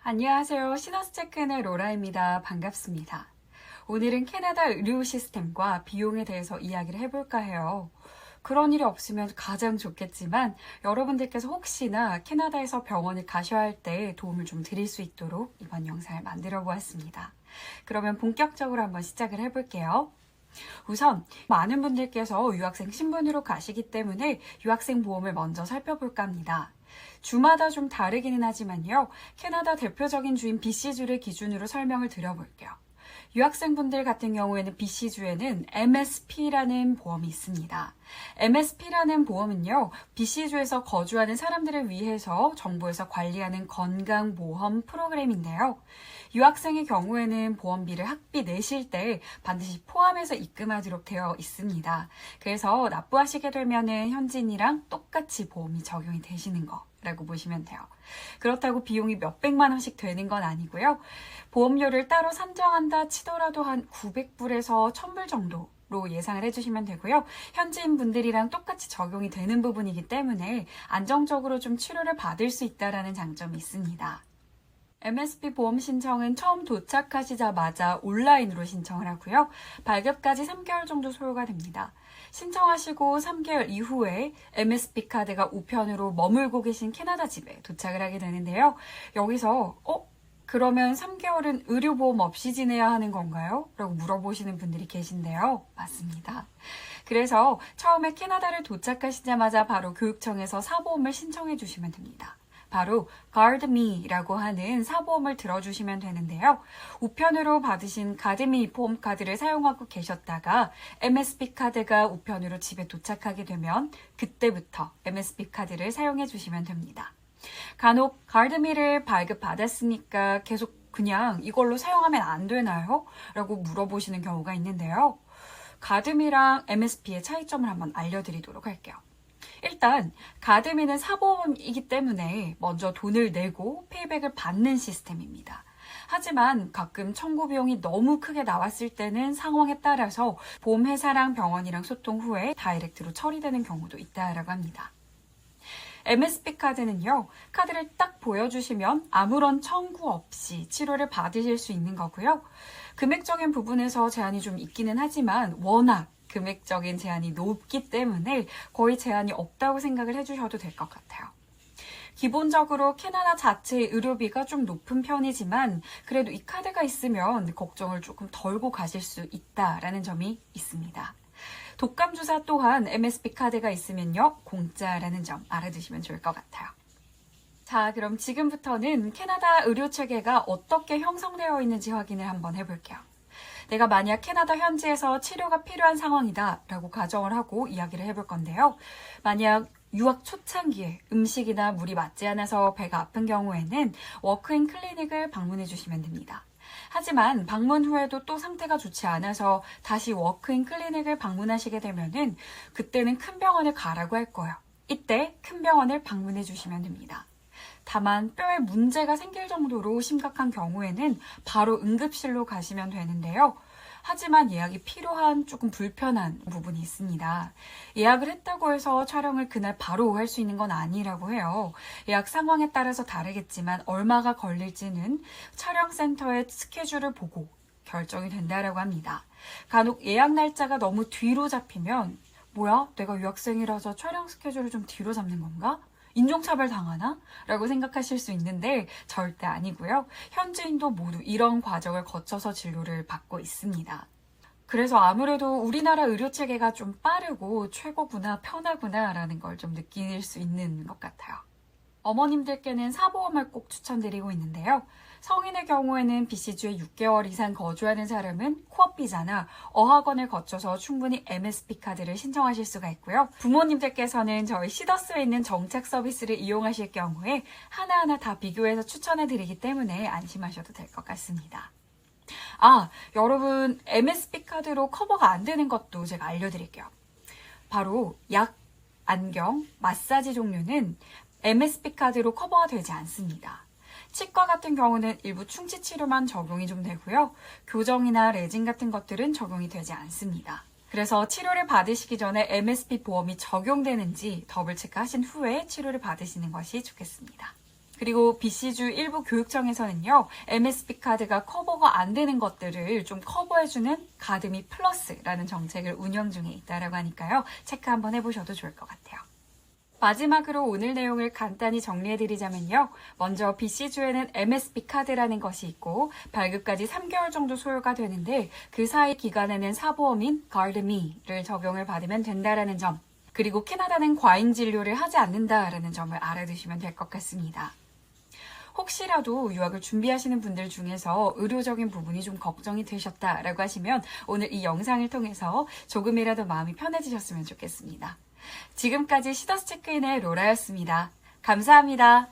안녕하세요. 시너스체크의 로라입니다. 반갑습니다. 오늘은 캐나다 의료 시스템과 비용에 대해서 이야기를 해볼까 해요. 그런 일이 없으면 가장 좋겠지만 여러분들께서 혹시나 캐나다에서 병원을 가셔야 할 때 도움을 좀 드릴 수 있도록 이번 영상을 만들어 보았습니다. 그러면 본격적으로 한번 시작을 해볼게요. 우선 많은 분들께서 유학생 신분으로 가시기 때문에 유학생 보험을 먼저 살펴볼까 합니다. 주마다 좀 다르기는 하지만요. 캐나다 대표적인 주인 BC주를 기준으로 설명을 드려볼게요. 유학생분들 같은 경우에는 BC주에는 MSP라는 보험이 있습니다. MSP라는 보험은요, BC주에서 거주하는 사람들을 위해서 정부에서 관리하는 건강보험 프로그램인데요. 유학생의 경우에는 보험비를 학비 내실 때 반드시 포함해서 입금하도록 되어 있습니다. 그래서 납부하시게 되면은 현지인이랑 똑같이 보험이 적용이 되시는 거라고 보시면 돼요. 그렇다고 비용이 몇백만 원씩 되는 건 아니고요. 보험료를 따로 산정한다 치더라도 한 900불에서 1000불 정도 로 예상을 해주시면 되고요. 현지인 분들이랑 똑같이 적용이 되는 부분이기 때문에 안정적으로 좀 치료를 받을 수 있다는 장점이 있습니다. MSP 보험 신청은 처음 도착하시자마자 온라인으로 신청을 하고요. 발급까지 3개월 정도 소요가 됩니다. 신청하시고 3개월 이후에 MSP 카드가 우편으로 머물고 계신 캐나다 집에 도착을 하게 되는데요. 여기서 그러면 3개월은 의료보험 없이 지내야 하는 건가요? 라고 물어보시는 분들이 계신데요. 맞습니다. 그래서 처음에 캐나다를 도착하시자마자 바로 교육청에서 사보험을 신청해 주시면 됩니다. 바로 GuardMe라고 하는 사보험을 들어주시면 되는데요. 우편으로 받으신 GuardMe 보험 카드를 사용하고 계셨다가 MSP 카드가 우편으로 집에 도착하게 되면 그때부터 MSP 카드를 사용해 주시면 됩니다. 간혹 GuardMe를 발급받았으니까 계속 그냥 이걸로 사용하면 안 되나요? 라고 물어보시는 경우가 있는데요. GuardMe랑 MSP의 차이점을 한번 알려드리도록 할게요. 일단 GuardMe는 사보험이기 때문에 먼저 돈을 내고 페이백을 받는 시스템입니다. 하지만 가끔 청구 비용이 너무 크게 나왔을 때는 상황에 따라서 보험회사랑 병원이랑 소통 후에 다이렉트로 처리되는 경우도 있다라고 합니다. MSP 카드는요, 카드를 딱 보여주시면 아무런 청구 없이 치료를 받으실 수 있는 거고요. 금액적인 부분에서 제한이 좀 있기는 하지만 워낙 금액적인 제한이 높기 때문에 거의 제한이 없다고 생각을 해주셔도 될 것 같아요. 기본적으로 캐나다 자체의 의료비가 좀 높은 편이지만 그래도 이 카드가 있으면 걱정을 조금 덜고 가실 수 있다라는 점이 있습니다. 독감 주사 또한 MSP 카드가 있으면요, 공짜라는 점 알아두시면 좋을 것 같아요. 자, 그럼 지금부터는 캐나다 의료 체계가 어떻게 형성되어 있는지 확인을 한번 해볼게요. 내가 만약 캐나다 현지에서 치료가 필요한 상황이다 라고 가정을 하고 이야기를 해볼 건데요. 만약 유학 초창기에 음식이나 물이 맞지 않아서 배가 아픈 경우에는 워크인 클리닉을 방문해 주시면 됩니다. 하지만 방문 후에도 또 상태가 좋지 않아서 다시 워크인 클리닉을 방문하시게 되면은 그때는 큰 병원을 가라고 할 거예요. 이때 큰 병원을 방문해 주시면 됩니다. 다만 뼈에 문제가 생길 정도로 심각한 경우에는 바로 응급실로 가시면 되는데요. 하지만 예약이 필요한 조금 불편한 부분이 있습니다. 예약을 했다고 해서 촬영을 그날 바로 할 수 있는 건 아니라고 해요. 예약 상황에 따라서 다르겠지만 얼마가 걸릴지는 촬영센터의 스케줄을 보고 결정이 된다라고 합니다. 간혹 예약 날짜가 너무 뒤로 잡히면 뭐야? 내가 유학생이라서 촬영 스케줄을 좀 뒤로 잡는 건가? 인종차별 당하나? 라고 생각하실 수 있는데 절대 아니고요. 현지인도 모두 이런 과정을 거쳐서 진료를 받고 있습니다. 그래서 아무래도 우리나라 의료체계가 좀 빠르고 최고구나, 편하구나 라는 걸 좀 느낄 수 있는 것 같아요. 어머님들께는 사보험을 꼭 추천드리고 있는데요. 성인의 경우에는 BC주에 6개월 이상 거주하는 사람은 코업 비자나 어학원을 거쳐서 충분히 MSP 카드를 신청하실 수가 있고요. 부모님들께서는 저희 시더스에 있는 정착 서비스를 이용하실 경우에 하나하나 다 비교해서 추천해드리기 때문에 안심하셔도 될 것 같습니다. 여러분 MSP 카드로 커버가 안 되는 것도 제가 알려드릴게요. 바로 약, 안경, 마사지 종류는 MSP 카드로 커버가 되지 않습니다. 치과 같은 경우는 일부 충치 치료만 적용이 좀 되고요. 교정이나 레진 같은 것들은 적용이 되지 않습니다. 그래서 치료를 받으시기 전에 MSP 보험이 적용되는지 더블 체크하신 후에 치료를 받으시는 것이 좋겠습니다. 그리고 BC주 일부 교육청에서는요, MSP 카드가 커버가 안 되는 것들을 좀 커버해주는 가드미 플러스라는 정책을 운영 중에 있다라고 하니까요, 체크 한번 해보셔도 좋을 것 같아요. 마지막으로 오늘 내용을 간단히 정리해드리자면요. 먼저 BC주에는 MSP 카드라는 것이 있고 발급까지 3개월 정도 소요가 되는데 그 사이 기간에는 사보험인 가드미를 적용을 받으면 된다라는 점, 그리고 캐나다는 과잉 진료를 하지 않는다라는 점을 알아두시면 될 것 같습니다. 혹시라도 유학을 준비하시는 분들 중에서 의료적인 부분이 좀 걱정이 되셨다라고 하시면 오늘 이 영상을 통해서 조금이라도 마음이 편해지셨으면 좋겠습니다. 지금까지 시더스 체크인의 로라였습니다. 감사합니다.